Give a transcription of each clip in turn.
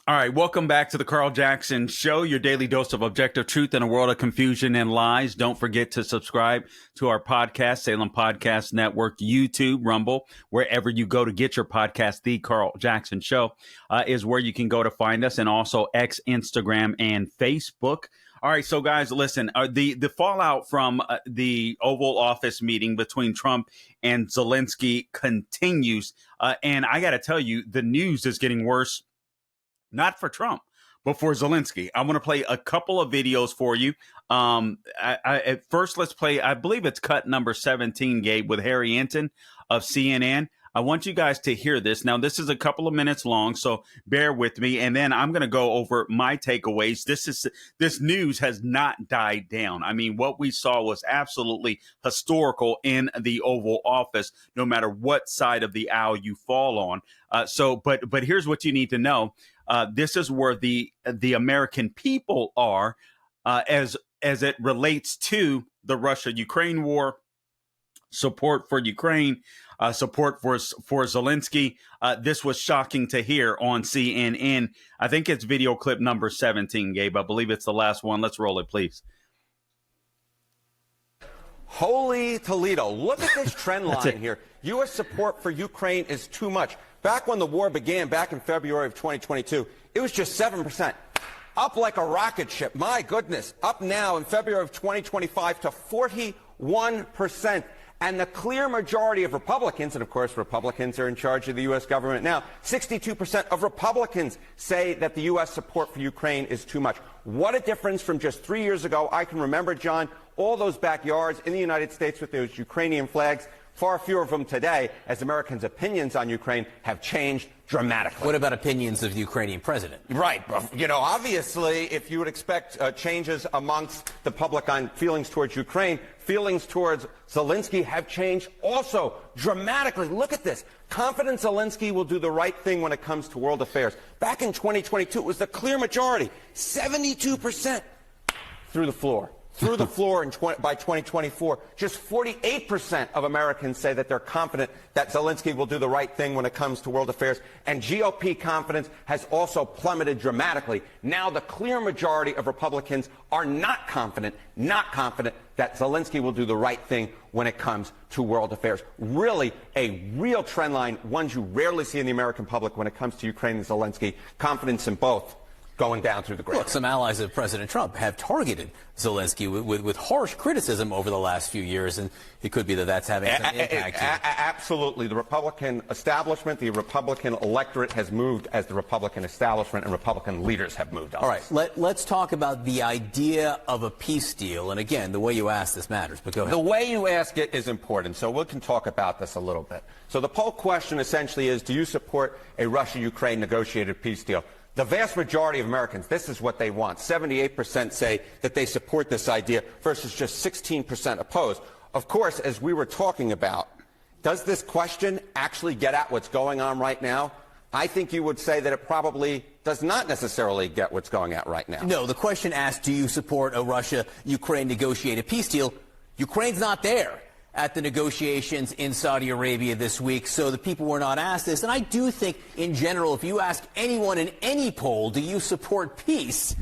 All right, welcome back to the Carl Jackson Show, your daily dose of objective truth in a world of confusion and lies. Don't forget to subscribe to our podcast, Salem Podcast Network, YouTube, Rumble, wherever you go to get your podcast. The Carl Jackson Show is where you can go to find us, and also X, Instagram, and Facebook. All right, so guys, listen, the fallout from the Oval Office meeting between Trump and Zelensky continues, and I got to tell you, the news is getting worse. Not for Trump, but for Zelensky. I want to play a couple of videos for you. At first, let's play, I believe it's cut number 17, Gabe, with Harry Enton of CNN. I want you guys to hear this. Now, this is a couple of minutes long, so bear with me. And then I'm going to go over my takeaways. This news has not died down. I mean, what we saw was absolutely historical in the Oval Office, no matter what side of the aisle you fall on. But here's what you need to know. This is where the American people are as it relates to the Russia-Ukraine war, support for Ukraine, support for Zelensky. This was shocking to hear on CNN. I think it's video clip number 17, Gabe. I believe it's the last one. Let's roll it, please. Holy Toledo. Look at this trend line here. U.S. support for Ukraine is too much. Back when the war began, back in February of 2022, it was just 7%. Up like a rocket ship. My goodness. Up now in February of 2025 to 41%. And the clear majority of Republicans, and of course Republicans are in charge of the U.S. government now, 62% of Republicans say that the U.S. support for Ukraine is too much. What a difference from just 3 years ago. I can remember, John, all those backyards in the United States with those Ukrainian flags. Far fewer of them today, as Americans' opinions on Ukraine have changed dramatically. What about opinions of the Ukrainian president? Right. You know, obviously, if you would expect changes amongst the public on feelings towards Ukraine, feelings towards Zelensky have changed also dramatically. Look at this. Confident Zelensky will do the right thing when it comes to world affairs. Back in 2022, it was the clear majority, 72% through the floor. Through the floor by 2024, just 48% of Americans say that they're confident that Zelensky will do the right thing when it comes to world affairs. And GOP confidence has also plummeted dramatically. Now the clear majority of Republicans are not confident that Zelensky will do the right thing when it comes to world affairs. Really a real trend line, ones you rarely see in the American public when it comes to Ukraine and Zelensky. Confidence in both going down through the ground. Look, some allies of President Trump have targeted Zelensky with harsh criticism over the last few years, and it could be that that's having some impact here. Absolutely. The Republican establishment, the Republican electorate has moved as the Republican establishment and Republican leaders have moved on. All right, let's talk about the idea of a peace deal. And again, the way you ask this matters, but go ahead. The way you ask it is important, so we can talk about this a little bit. So the poll question essentially is, do you support a Russia-Ukraine negotiated peace deal? The vast majority of Americans, this is what they want. 78% say that they support this idea versus just 16% oppose. Of course, as we were talking about, does this question actually get at what's going on right now? I think you would say that it probably does not necessarily get what's going on right now. No, the question asked, do you support a Russia-Ukraine negotiated peace deal? Ukraine's not there at the negotiations in Saudi Arabia this week, so the people were not asked this. And I do think, in general, if you ask anyone in any poll, do you support peace,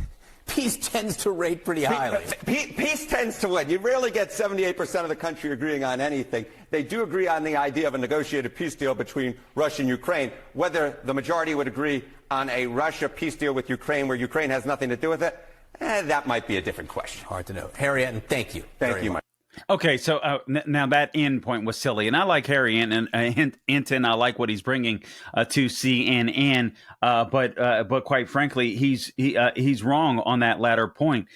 peace tends to rate pretty highly. Peace tends to win. You rarely get 78% of the country agreeing on anything. They do agree on the idea of a negotiated peace deal between Russia and Ukraine. Whether the majority would agree on a Russia peace deal with Ukraine where Ukraine has nothing to do with it, that might be a different question. Hard to know. Harry Enton, thank you. Thank you, Mike. Okay, so now that end point was silly, and I like Harry Enton. I like what he's bringing to CNN, but quite frankly, he's wrong on that latter point.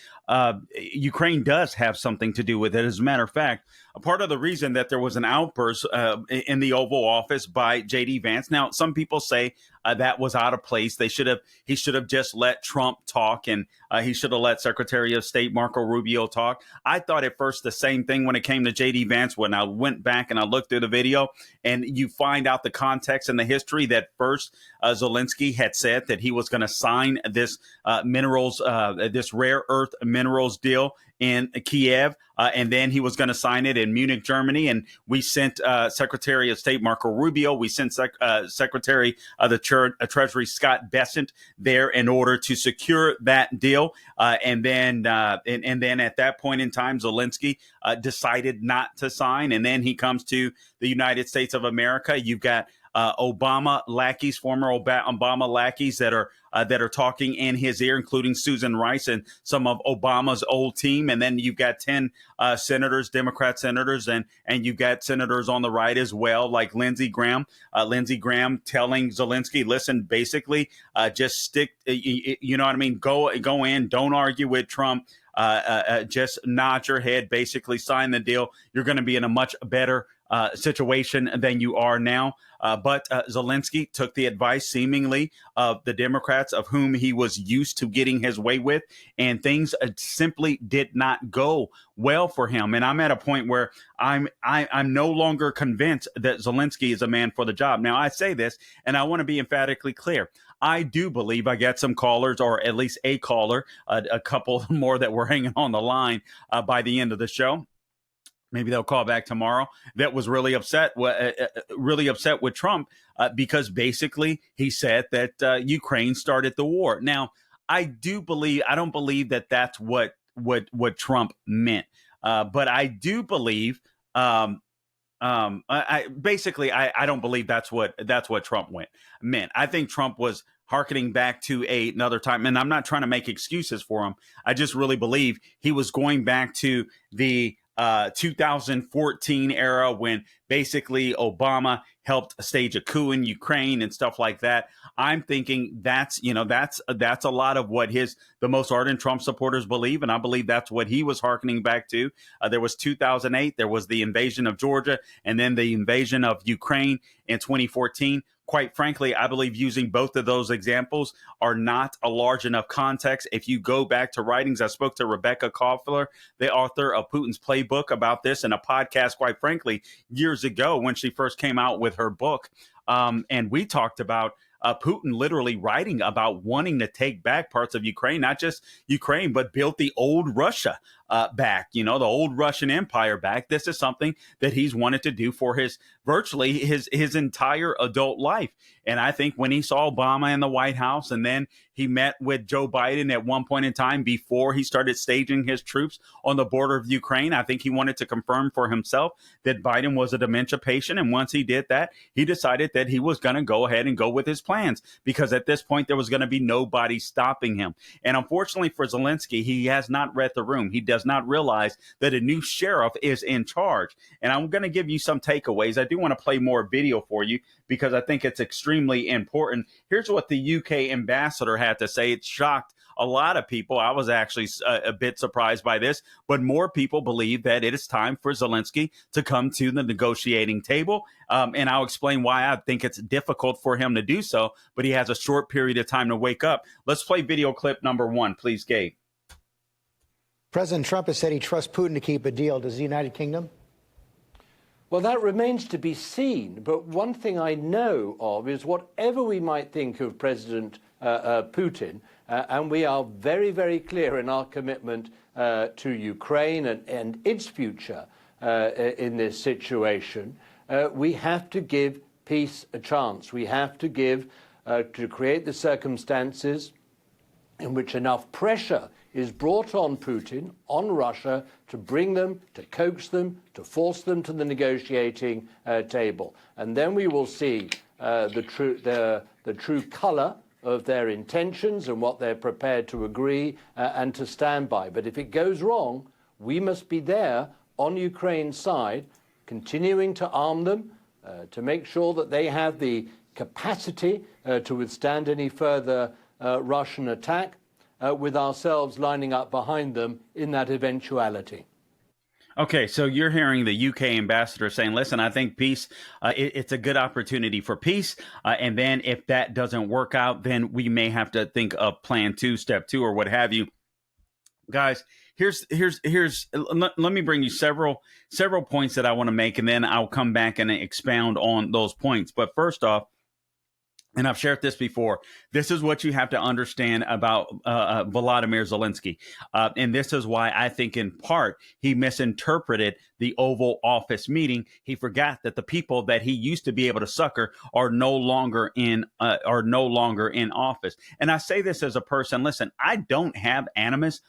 Ukraine does have something to do with it. As a matter of fact, a part of the reason that there was an outburst in the Oval Office by J.D. Vance. Now, some people say that was out of place. He should have just let Trump talk, and he should have let Secretary of State Marco Rubio talk. I thought at first the same thing when it came to J.D. Vance. When I went back and I looked through the video, and you find out the context and the history that first Zelensky had said that he was going to sign this this rare earth minerals deal in Kiev, and then he was going to sign it in Munich, Germany. And we sent Secretary of State Marco Rubio, we sent Secretary of the Treasury Scott Bessent there in order to secure that deal. And then at that point in time, Zelensky decided not to sign. And then he comes to the United States of America. You've got Obama lackeys, former Obama lackeys that are talking in his ear, including Susan Rice and some of Obama's old team. And then you've got 10 senators, Democrat senators, and you've got senators on the right as well, like Lindsey Graham. Lindsey Graham telling Zelensky, listen, basically, just stick, you know what I mean? Go in, don't argue with Trump. Just nod your head, basically sign the deal. You're going to be in a much better situation than you are now. But Zelensky took the advice, seemingly, of the Democrats, of whom he was used to getting his way with, and things simply did not go well for him. And I'm at a point where I'm no longer convinced that Zelensky is a man for the job. Now, I say this, and I want to be emphatically clear. I do believe I got some callers, or at least a caller, a couple more that were hanging on the line by the end of the show. Maybe they'll call back tomorrow. That was really upset with Trump because basically he said that Ukraine started the war. Now, I don't believe that that's what Trump meant, but I do believe. I don't believe that's what Trump meant. I think Trump was hearkening back to another time, and I'm not trying to make excuses for him. I just really believe he was going back to the 2014 era when basically Obama helped stage a coup in Ukraine and stuff like that. I'm thinking that's a lot of what the most ardent Trump supporters believe, and I believe that's what he was hearkening back to. There was 2008, there was the invasion of Georgia, and then the invasion of Ukraine in 2014. Quite frankly, I believe using both of those examples are not a large enough context. If you go back to writings, I spoke to Rebecca Koffler, the author of Putin's Playbook, about this in a podcast, quite frankly, years ago when she first came out with her book. And we talked about Putin literally writing about wanting to take back parts of Ukraine, not just Ukraine, but built the old Russia back, the old Russian Empire back. This is something that he's wanted to do for virtually his entire adult life. And I think when he saw Obama in the White House, and then he met with Joe Biden at one point in time before he started staging his troops on the border of Ukraine, I think he wanted to confirm for himself that Biden was a dementia patient. And once he did that, he decided that he was going to go ahead and go with his plans, because at this point, there was going to be nobody stopping him. And unfortunately for Zelensky, he has not read the room. He does not realize that a new sheriff is in charge. And I'm going to give you some takeaways. I do want to play more video for you because I think it's extremely important. Here's what the UK ambassador had to say. It shocked a lot of people. I was actually a bit surprised by this, but more people believe that it is time for Zelensky to come to the negotiating table. And I'll explain why I think it's difficult for him to do so, but he has a short period of time to wake up. Let's play video clip number 1, please, Gabe. President Trump has said he trusts Putin to keep a deal. Does the United Kingdom? Well, that remains to be seen. But one thing I know of is whatever we might think of President Putin, and we are very, very clear in our commitment to Ukraine and its future in this situation, we have to give peace a chance. We have to to create the circumstances in which enough pressure is brought on Putin, on Russia, to bring them, to coax them, to force them to the negotiating table. And then we will see the true color of their intentions and what they're prepared to agree and to stand by. But if it goes wrong, we must be there on Ukraine's side, continuing to arm them, to make sure that they have the capacity to withstand any further Russian attack, with ourselves lining up behind them in that eventuality. Okay, so you're hearing the UK ambassador saying, listen, I think peace, it's a good opportunity for peace. And then if that doesn't work out, then we may have to think of plan 2, step 2, or what have you. Guys, let me bring you several points that I want to make, and then I'll come back and expound on those points. But first off, and I've shared this before. This is what you have to understand about Volodymyr Zelensky. And this is why I think in part he misinterpreted the Oval Office meeting. He forgot that the people that he used to be able to succor are no longer in office. And I say this as a person, listen, I don't have animus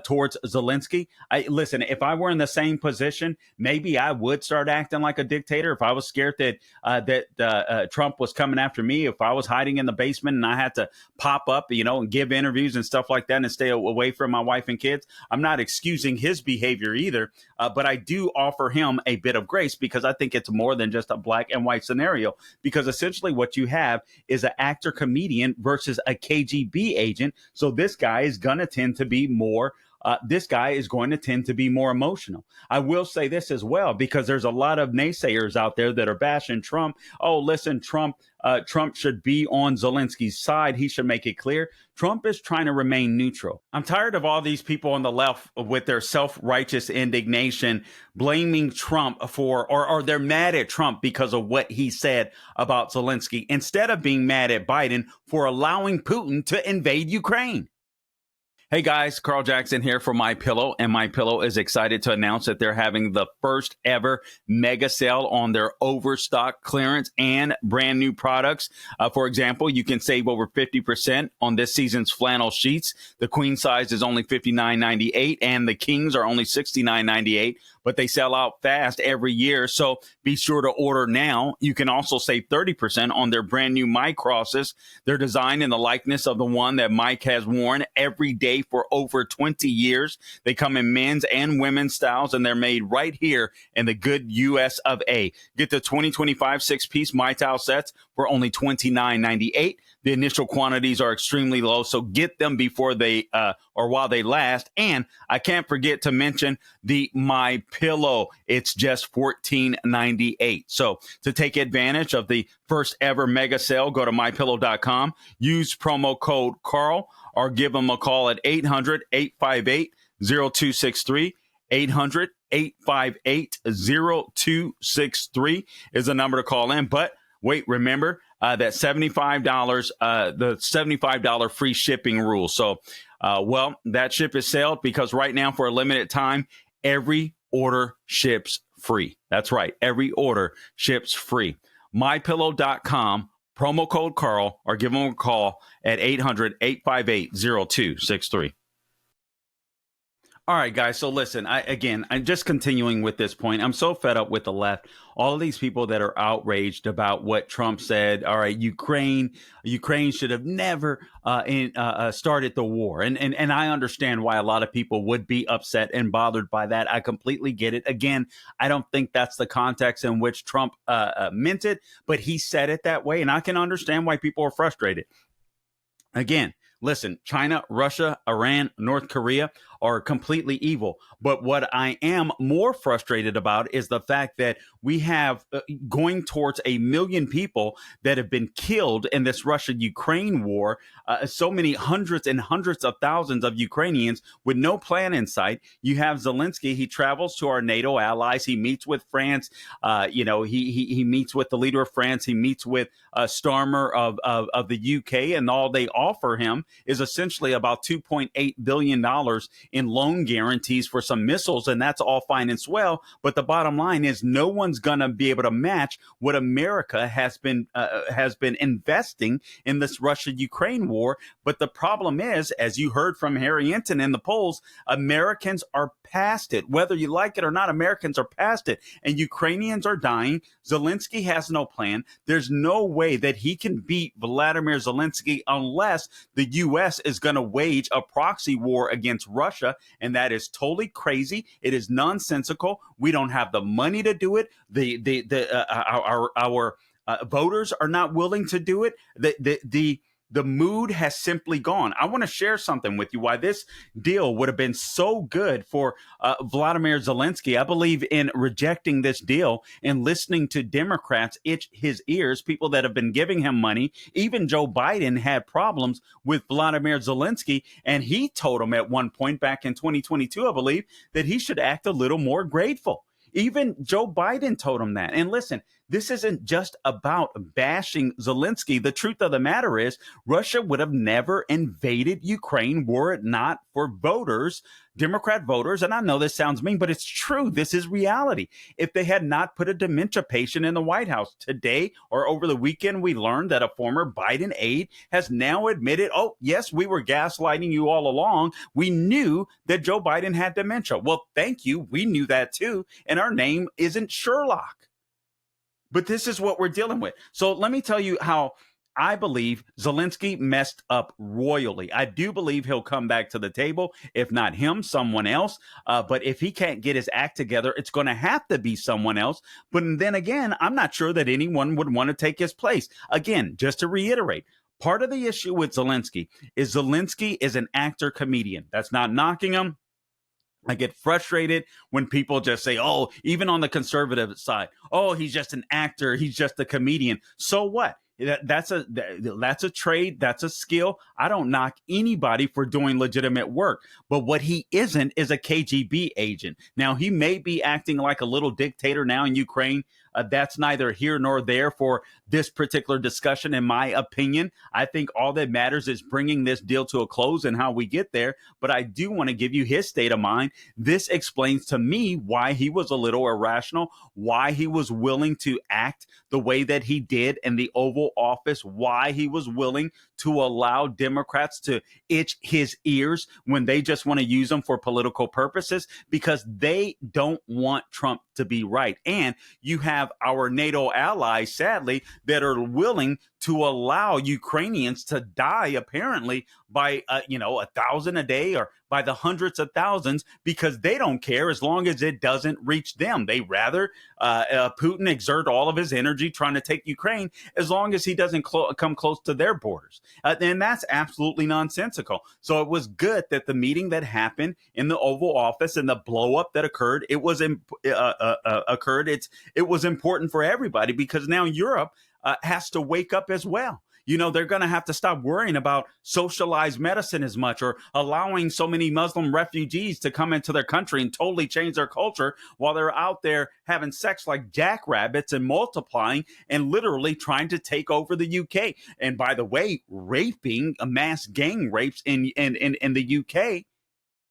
towards Zelensky. Listen, if I were in the same position, maybe I would start acting like a dictator. If I was scared that Trump was coming after me, if I was hiding in the basement and I had to pop up, and give interviews and stuff like that and stay away from my wife and kids, I'm not excusing his behavior either. But I do offer him a bit of grace because I think it's more than just a black and white scenario. Because essentially what you have is an actor comedian versus a KGB agent. So this guy is going to tend to be more emotional. I will say this as well, because there's a lot of naysayers out there that are bashing Trump. Oh, listen, Trump should be on Zelensky's side. He should make it clear. Trump is trying to remain neutral. I'm tired of all these people on the left with their self-righteous indignation blaming Trump or they're mad at Trump because of what he said about Zelensky, instead of being mad at Biden for allowing Putin to invade Ukraine. Hey guys, Carl Jackson here for MyPillow, and MyPillow is excited to announce that they're having the first ever mega sale on their overstock clearance and brand new products. For example, you can save over 50% on this season's flannel sheets. The queen size is only $59.98 and the kings are only $69.98. But they sell out fast every year, so be sure to order now. You can also save 30% on their brand new Mike crosses. They're designed in the likeness of the one that Mike has worn every day for over 20 years. They come in men's and women's styles, and they're made right here in the good U.S. of A. Get the 2025 6-piece My Towel sets for only $29.98. The initial quantities are extremely low, so get them before they or while they last. And I can't forget to mention the My Pillow. It's just $14.98. So to take advantage of the first ever mega sale, go to mypillow.com, use promo code Carl, or give them a call at 800-858-0263. 800-858-0263 is the number to call in. But wait, remember that $75, the $75 free shipping rule. So, that ship is sailed, because right now for a limited time, every order ships free. That's right. Every order ships free. MyPillow.com, promo code Carl, or give them a call at 800-858-0263. All right, guys. So listen, I'm just continuing with this point. I'm so fed up with the left. All of these people that are outraged about what Trump said. All right, Ukraine should have never started the war. And I understand why a lot of people would be upset and bothered by that. I completely get it. Again, I don't think that's the context in which Trump meant it, but he said it that way. And I can understand why people are frustrated. Again, listen, China, Russia, Iran, North Korea are completely evil. But what I am more frustrated about is the fact that we have going towards 1 million people that have been killed in this Russia-Ukraine war. So many hundreds and hundreds of thousands of Ukrainians with no plan in sight. You have Zelensky. He travels to our NATO allies. He meets with France. He meets with the leader of France. He meets with Starmer of the UK, and all they offer him is essentially about $2.8 billion in loan guarantees for some missiles, and that's all fine and swell. But the bottom line is no one's going to be able to match what America has been investing in this Russia-Ukraine war. But the problem is, as you heard from Harry Enton in the polls, Americans are past it. Whether you like it or not, Americans are past it. And Ukrainians are dying. Zelensky has no plan. There's no way that he can beat Volodymyr Zelensky unless the U.S. is going to wage a proxy war against Russia. And that is totally crazy. It is nonsensical. We don't have the money to do it. Our voters are not willing to do it. The mood has simply gone. I want to share something with you why this deal would have been so good for Volodymyr Zelensky. I believe in rejecting this deal and listening to Democrats itch his ears, people that have been giving him money. Even Joe Biden had problems with Volodymyr Zelensky, and he told him at one point back in 2022, I believe, that he should act a little more grateful. Even Joe Biden told him that. And listen, This isn't just about bashing Zelensky. The truth of the matter is Russia would have never invaded Ukraine were it not for voters, Democrat voters. And I know this sounds mean, but it's true. This is reality. If they had not put a dementia patient in the White House today or over the weekend, we learned that a former Biden aide has now admitted, oh, yes, we were gaslighting you all along. We knew that Joe Biden had dementia. Well, thank you. We knew that too. And our name isn't Sherlock. But this is what we're dealing with. So let me tell you how I believe Zelensky messed up royally. I do believe he'll come back to the table. If not him, someone else. But if he can't get his act together, it's going to have to be someone else. But then again, I'm not sure that anyone would want to take his place. Again, just to reiterate, part of the issue with Zelensky is an actor comedian. That's not knocking him. I get frustrated when people just say, oh, even on the conservative side, oh, he's just an actor. He's just a comedian. So what? That's a trade. That's a skill. I don't knock anybody for doing legitimate work. But what he isn't is a KGB agent. Now, he may be acting like a little dictator now in Ukraine. That's neither here nor there for this particular discussion, in my opinion. I think all that matters is bringing this deal to a close and how we get there. But I do want to give you his state of mind. This explains to me why he was a little irrational, why he was willing to act the way that he did in the Oval Office, why he was willing to allow Democrats to itch his ears when they just want to use them for political purposes, because they don't want Trump to be right. And you have our NATO allies, sadly, that are willing to allow Ukrainians to die, apparently, by 1,000 a day or by the hundreds of thousands, because they don't care as long as it doesn't reach them. They rather Putin exert all of his energy trying to take Ukraine as long as he doesn't come close to their borders. And that's absolutely nonsensical. So it was good that the meeting that happened in the Oval Office and the blow up that occurred, it was important for everybody, because now Europe has to wake up as well. They're going to have to stop worrying about socialized medicine as much, or allowing so many Muslim refugees to come into their country and totally change their culture while they're out there having sex like jackrabbits and multiplying and literally trying to take over the UK. And by the way, raping, mass gang rapes in the UK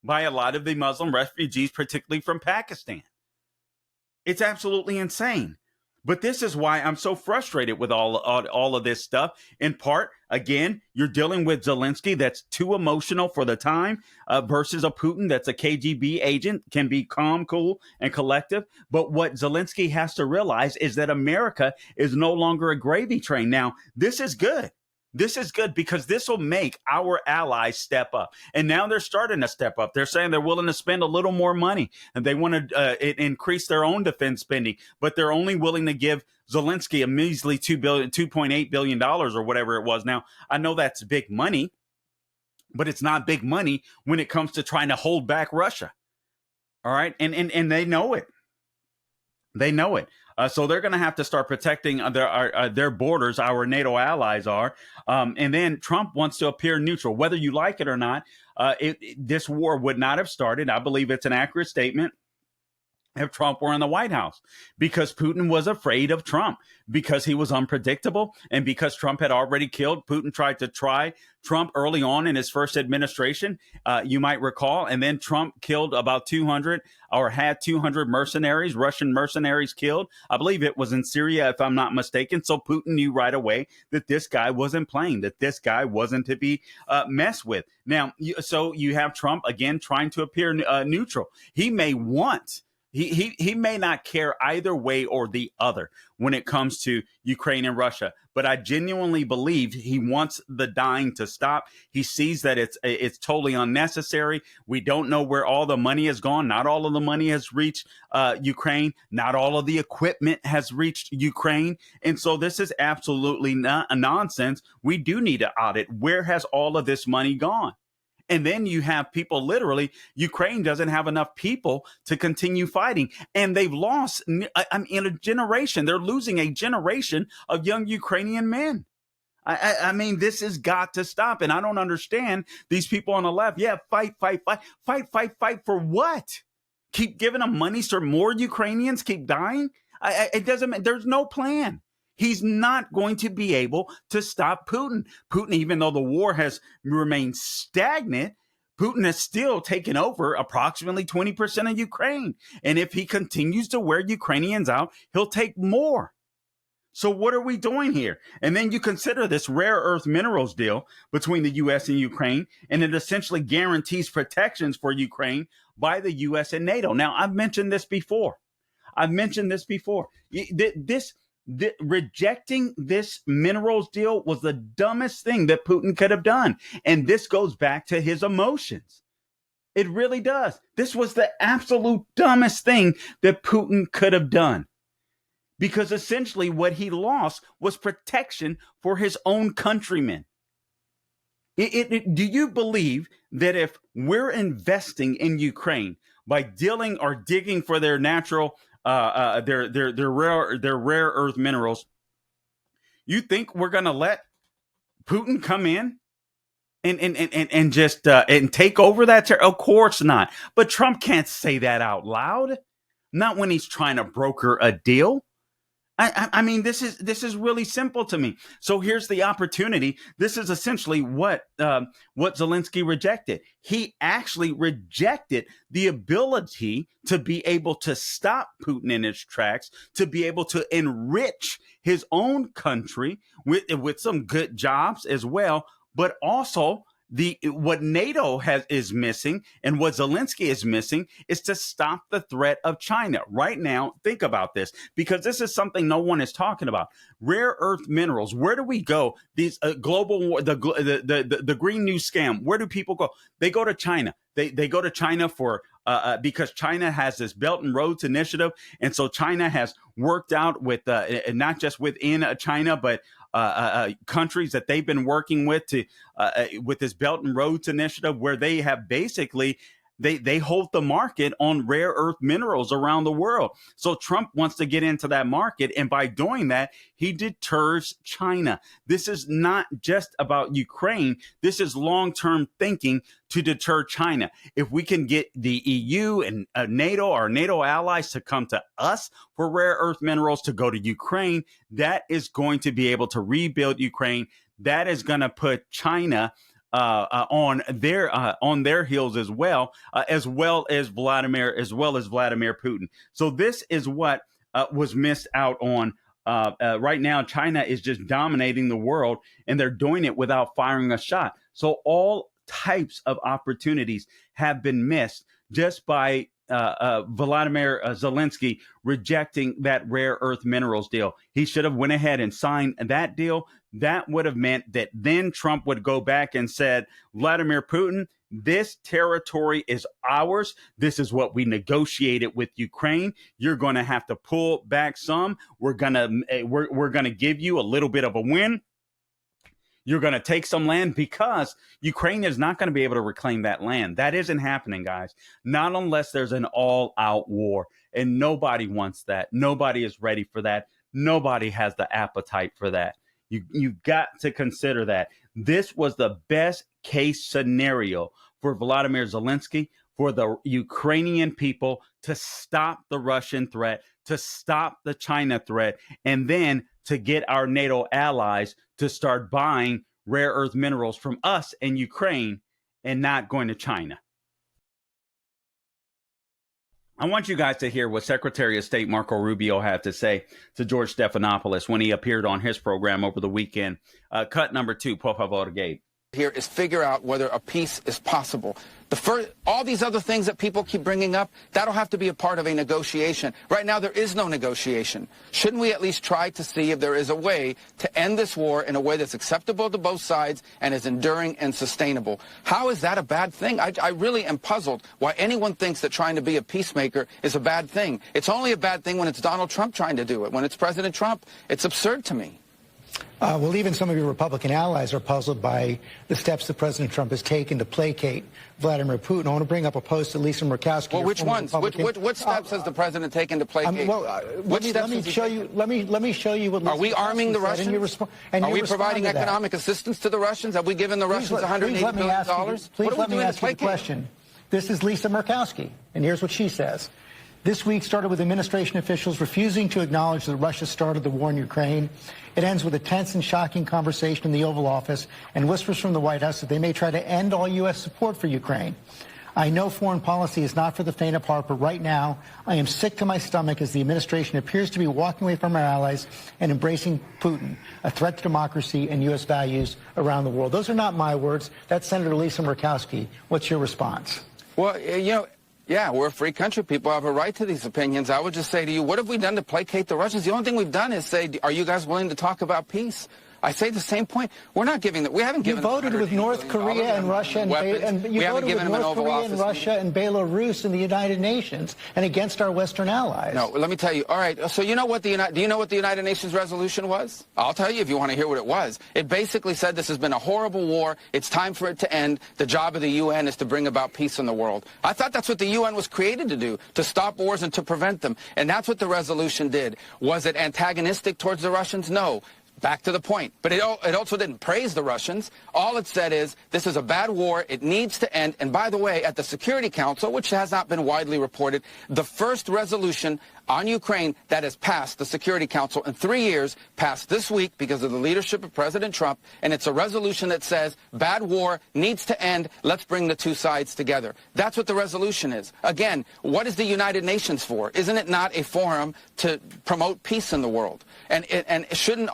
by a lot of the Muslim refugees, particularly from Pakistan. It's absolutely insane. But this is why I'm so frustrated with all of this stuff. In part, again, you're dealing with Zelensky that's too emotional for the time versus a Putin that's a KGB agent, can be calm, cool, and collective. But what Zelensky has to realize is that America is no longer a gravy train. Now, this is good. This is good because this will make our allies step up. And now they're starting to step up. They're saying they're willing to spend a little more money, and they want to increase their own defense spending, but they're only willing to give Zelensky a measly $2.8 billion or whatever it was. Now, I know that's big money, but it's not big money when it comes to trying to hold back Russia. All right. And they know it. They know it. So they're going to have to start protecting their borders. Our NATO allies are. And then Trump wants to appear neutral, whether you like it or not. This war would not have started. I believe it's an accurate statement if Trump were in the White House, because Putin was afraid of Trump, because he was unpredictable, and because Trump had already killed. Putin tried to try Trump early on in his first administration, you might recall, and then Trump killed about 200 or had 200 mercenaries, Russian mercenaries killed. I believe it was in Syria, if I'm not mistaken. So Putin knew right away that this guy wasn't playing, that this guy wasn't to be messed with. Now, so you have Trump again trying to appear neutral. He may want He may not care either way or the other when it comes to Ukraine and Russia, but I genuinely believe he wants the dying to stop. He sees that it's totally unnecessary. We don't know where all the money has gone. Not all of the money has reached Ukraine. Not all of the equipment has reached Ukraine. And so this is absolutely nonsense. We do need to audit. Where has all of this money gone? And then you have people, literally, Ukraine doesn't have enough people to continue fighting. And they've lost, in a generation. They're losing a generation of young Ukrainian men. I mean, this has got to stop. And I don't understand these people on the left. Yeah, fight for what? Keep giving them money so more Ukrainians keep dying? It doesn't. There's no plan. He's not going to be able to stop Putin. Putin, even though the war has remained stagnant, Putin has still taken over approximately 20% of Ukraine. And if he continues to wear Ukrainians out, he'll take more. So what are we doing here? And then you consider this rare earth minerals deal between the U.S. and Ukraine, and it essentially guarantees protections for Ukraine by the U.S. and NATO. Now, I've mentioned this before. Rejecting this minerals deal was the dumbest thing that Putin could have done. And this goes back to his emotions. It really does. This was the absolute dumbest thing that Putin could have done. Because essentially what he lost was protection for his own countrymen. Do you believe that if we're investing in Ukraine by dealing or digging for their natural their rare earth minerals, you think we're going to let Putin come in and just take over that? Of course not. But Trump can't say that out loud. Not when he's trying to broker a deal. I mean, this is really simple to me. So here's the opportunity. This is essentially what Zelensky rejected. He actually rejected the ability to be able to stop Putin in his tracks, to be able to enrich his own country with some good jobs as well, but also what NATO is missing and what Zelensky is missing is to stop the threat of China. Right now, think about this, because this is something no one is talking about. Rare earth minerals. Where do we go? These global war, the Green New Scam. Where do people go? They go to China. They go to China for because China has this Belt and Roads Initiative, and so China has worked out with not just within China, but countries that they've been working with with this Belt and Roads Initiative, where they have basically they hold the market on rare earth minerals around the world. So Trump wants to get into that market, and by doing that, he deters China. This is not just about Ukraine. This is long-term thinking to deter China. If we can get the EU and NATO, our NATO allies, to come to us for rare earth minerals to go to Ukraine, that is going to be able to rebuild Ukraine. That is going to put China on their heels as well as Vladimir Putin. So this is what was missed out on. Right now, China is just dominating the world, and they're doing it without firing a shot. So all types of opportunities have been missed just by Vladimir Zelensky rejecting that rare earth minerals deal. He should have went ahead and signed that deal. That would have meant that then Trump would go back and said, Vladimir Putin, this territory is ours. This is what we negotiated with Ukraine. You're going to have to pull back some. We're going to give you a little bit of a win. You're going to take some land, because Ukraine is not going to be able to reclaim that land. That isn't happening, guys. Not unless there's an all-out war. And nobody wants that. Nobody is ready for that. Nobody has the appetite for that. You got to consider that. This was the best case scenario for Vladimir Zelensky, for the Ukrainian people, to stop the Russian threat, to stop the China threat, and then to get our NATO allies to start buying rare earth minerals from us and Ukraine and not going to China. I want you guys to hear what Secretary of State Marco Rubio had to say to George Stephanopoulos when he appeared on his program over the weekend. Cut number 2, por favor, Gabe. Here is figure out whether a peace is possible. All these other things that people keep bringing up, that'll have to be a part of a negotiation. Right now, there is no negotiation. Shouldn't we at least try to see if there is a way to end this war in a way that's acceptable to both sides and is enduring and sustainable? How is that a bad thing? I really am puzzled why anyone thinks that trying to be a peacemaker is a bad thing. It's only a bad thing when it's Donald Trump trying to do it. When it's President Trump, it's absurd to me. Well, even some of your Republican allies are puzzled by the steps that President Trump has taken to placate Vladimir Putin. I want to bring up a post that Lisa Murkowski. Well, which ones? What steps has the president taken to placate? Let me show you what. Lisa are we arming the Russians? Are we providing economic assistance to the Russians? Have we given the Russians $180 billion? Please let me ask you the question. This is Lisa Murkowski, and here's what she says. This week started with administration officials refusing to acknowledge that Russia started the war in Ukraine. It ends with a tense and shocking conversation in the Oval Office and whispers from the White House that they may try to end all U.S. support for Ukraine. I know foreign policy is not for the faint of heart, but right now I am sick to my stomach as the administration appears to be walking away from our allies and embracing Putin, a threat to democracy and U.S. values around the world. Those are not my words. That's Senator Lisa Murkowski. What's your response? Well, yeah, we're a free country. People have a right to these opinions. I would just say to you, what have we done to placate the Russians? The only thing we've done is say, are you guys willing to talk about peace? I say the same point. We're not giving that. We haven't given. You voted with North Korea and Russia and you voted with North Korea and Russia and Belarus in the United Nations and against our Western allies. No, let me tell you. All right. So do you know what the United Nations resolution was? I'll tell you if you want to hear what it was. It basically said this has been a horrible war. It's time for it to end. The job of the UN is to bring about peace in the world. I thought that's what the UN was created to do, to stop wars and to prevent them. And that's what the resolution did. Was it antagonistic towards the Russians? No. Back to the point. But it also didn't praise the Russians. All it said is this is a bad war. It needs to end. And by the way, at the Security Council, which has not been widely reported, the first resolution on Ukraine that has passed the Security Council in 3 years passed this week because of the leadership of President Trump. And it's a resolution that says bad war needs to end. Let's bring the two sides together. That's what the resolution is. Again, what is the United Nations for? Isn't it not a forum to promote peace in the world? And shouldn't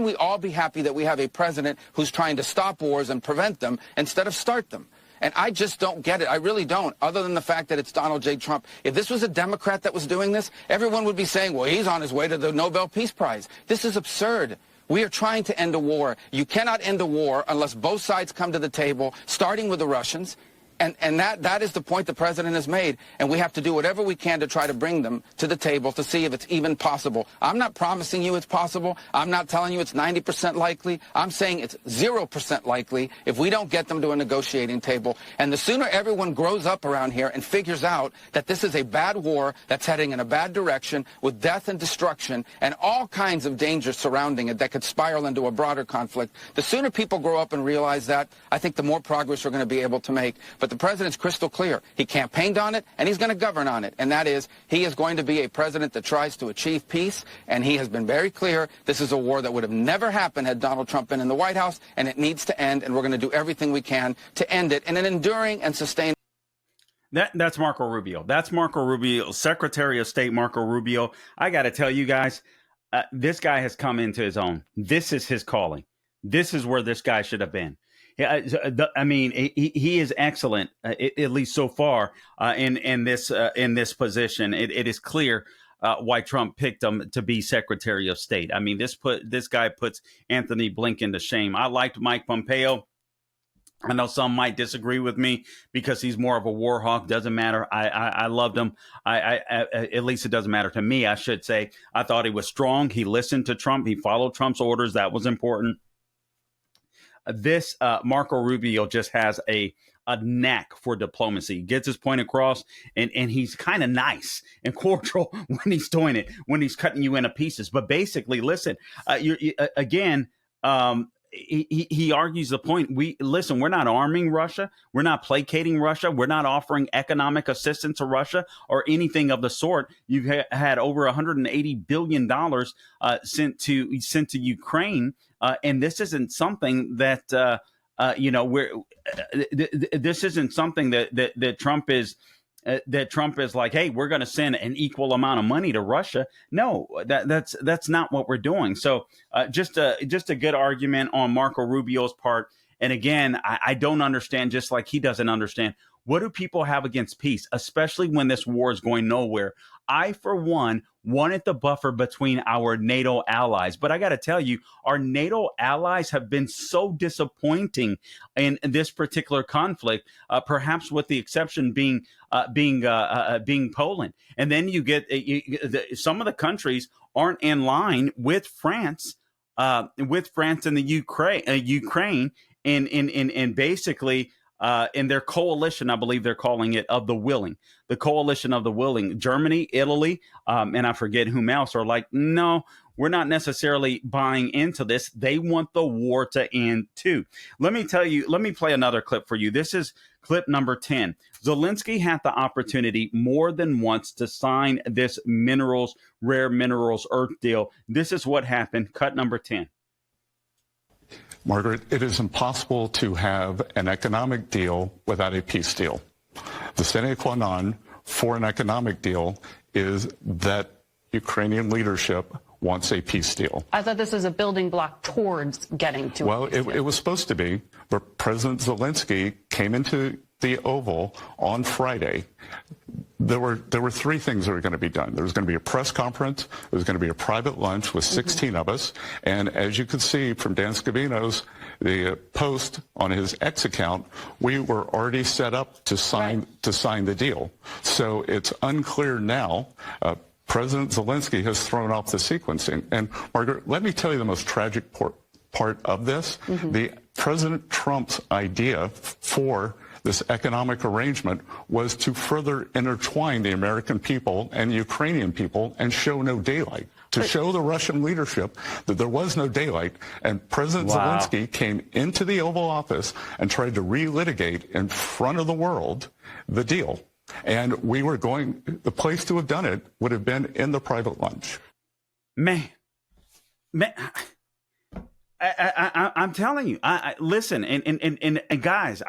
we all be happy that we have a president who's trying to stop wars and prevent them instead of start them? And I just don't get it. I really don't, other than the fact that it's Donald J. Trump. If this was a Democrat that was doing this, everyone would be saying, well, he's on his way to the Nobel Peace Prize. This is absurd. We are trying to end a war. You cannot end a war unless both sides come to the table, starting with the Russians. And that is the point the president has made. And we have to do whatever we can to try to bring them to the table to see if it's even possible. I'm not promising you it's possible. I'm not telling you it's 90% likely. I'm saying it's 0% likely if we don't get them to a negotiating table. And the sooner everyone grows up around here and figures out that this is a bad war that's heading in a bad direction with death and destruction and all kinds of dangers surrounding it that could spiral into a broader conflict, the sooner people grow up and realize that, I think the more progress we're going to be able to make. But the president's crystal clear. He campaigned on it, and he's going to govern on it. And that is, he is going to be a president that tries to achieve peace, and he has been very clear this is a war that would have never happened had Donald Trump been in the White House, and it needs to end, and we're going to do everything we can to end it in an enduring and sustained. That's Marco Rubio. That's Marco Rubio, Secretary of State Marco Rubio. I got to tell you guys, this guy has come into his own. This is his calling. This is where this guy should have been. Yeah, I mean, he is excellent, at least so far, in this position. It is clear why Trump picked him to be Secretary of State. I mean, this guy puts Anthony Blinken to shame. I liked Mike Pompeo. I know some might disagree with me because he's more of a war hawk. Doesn't matter. I loved him. At least it doesn't matter to me, I should say. I thought he was strong. He listened to Trump. He followed Trump's orders. That was important. This Marco Rubio just has a knack for diplomacy. He gets his point across, and he's kind of nice and cordial when he's doing it, when he's cutting you into pieces. But basically, listen, he argues the point. We're not arming Russia. We're not placating Russia. We're not offering economic assistance to Russia or anything of the sort. You've had over $180 billion sent to Ukraine. And this isn't something that, this isn't something that Trump is. That Trump is like, hey, we're going to send an equal amount of money to Russia. No, that's not what we're doing. So just a good argument on Marco Rubio's part. And again, I don't understand, just like he doesn't understand. What do people have against peace, especially when this war is going nowhere? I, for one, wanted the buffer between our NATO allies. But I got to tell you, our NATO allies have been so disappointing in this particular conflict, perhaps with the exception being Poland. And then you get some of the countries aren't in line with France and the Ukraine and basically in their coalition, I believe they're calling it, of the willing. The coalition of the willing. Germany, Italy, and I forget whom else are like, no, we're not necessarily buying into this. They want the war to end too. Let me play another clip for you. This is clip number 10. Zelensky had the opportunity more than once to sign this rare minerals earth deal. This is what happened. Cut number 10. Margaret, it is impossible to have an economic deal without a peace deal. The sine qua non for an economic deal is that Ukrainian leadership wants a peace deal. I thought this was a building block towards getting to Well, a peace deal. it was supposed to be, but President Zelensky came into the Oval on Friday. There were three things that were going to be done. There was going to be a press conference. There was going to be a private lunch with 16 of us. And as you can see from Dan Scavino's the post on his X account, we were already set up to sign the deal. So it's unclear now. President Zelensky has thrown off the sequencing. And Margaret, let me tell you the most tragic part of this. The President Trump's idea for this economic arrangement was to further intertwine the American people and Ukrainian people and show no daylight, to show the Russian leadership that there was no daylight. And President Zelensky came into the Oval Office and tried to relitigate in front of the world the deal. And the place to have done it would have been in the private lunch. Man, I'm telling you, listen, and guys,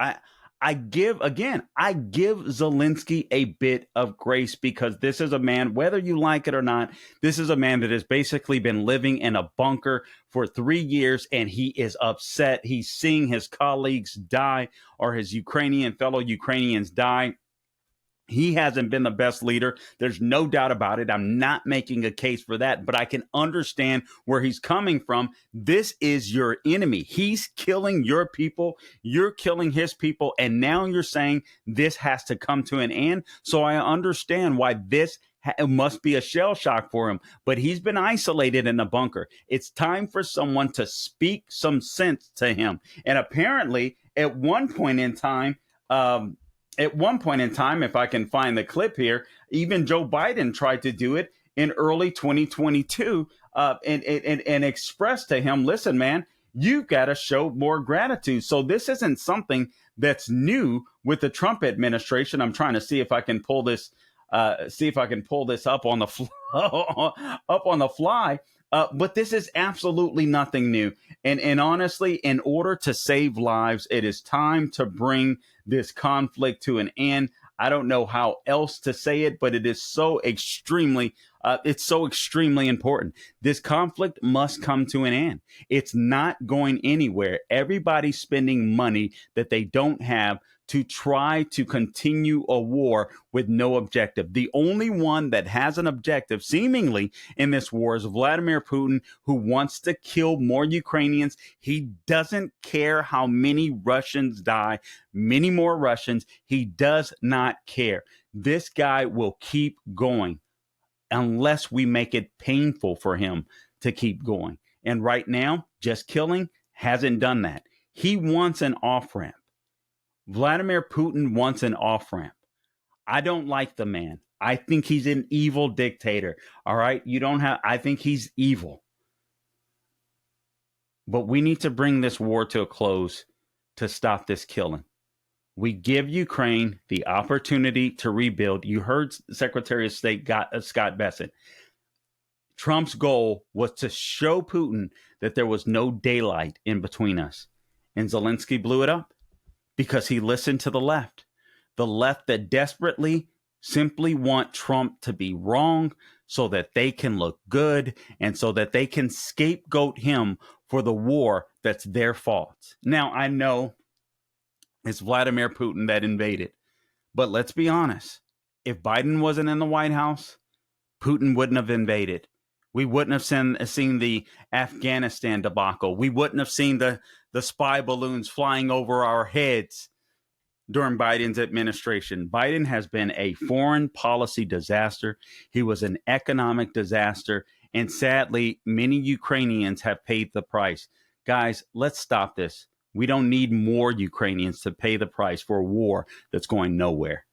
I give Zelensky a bit of grace, because this is a man, whether you like it or not, this is a man that has basically been living in a bunker for 3 years, and he is upset. He's seeing his colleagues die, or his fellow Ukrainians die. He hasn't been the best leader. There's no doubt about it. I'm not making a case for that, but I can understand where he's coming from. This is your enemy. He's killing your people. You're killing his people. And now you're saying this has to come to an end. So I understand why this must be a shell shock for him, but he's been isolated in a bunker. It's time for someone to speak some sense to him. And apparently at one point in time, if I can find the clip here, even Joe Biden tried to do it in early 2022 and expressed to him, listen, man, you got to show more gratitude. So this isn't something that's new with the Trump administration. I'm trying to see if I can pull this up on the fly. But this is absolutely nothing new. And honestly, in order to save lives, it is time to bring this conflict to an end. I don't know how else to say it, but it is so extremely important. This conflict must come to an end. It's not going anywhere. Everybody's spending money that they don't have to try to continue a war with no objective. The only one that has an objective, seemingly, in this war is Vladimir Putin, who wants to kill more Ukrainians. He doesn't care how many Russians die, many more Russians. He does not care. This guy will keep going unless we make it painful for him to keep going. And right now, just killing hasn't done that. He wants an off-ramp. Vladimir Putin wants an off-ramp. I don't like the man. I think he's an evil dictator. All right. I think he's evil. But we need to bring this war to a close to stop this killing. We give Ukraine the opportunity to rebuild. You heard Secretary of State Scott Bessent. Trump's goal was to show Putin that there was no daylight in between us. And Zelensky blew it up. Because he listened to the left that desperately simply want Trump to be wrong so that they can look good and so that they can scapegoat him for the war that's their fault. Now, I know it's Vladimir Putin that invaded, but let's be honest. If Biden wasn't in the White House, Putin wouldn't have invaded. We wouldn't have seen the Afghanistan debacle. We wouldn't have seen the spy balloons flying over our heads during Biden's administration. Biden has been a foreign policy disaster. He was an economic disaster. And sadly, many Ukrainians have paid the price. Guys, let's stop this. We don't need more Ukrainians to pay the price for a war that's going nowhere.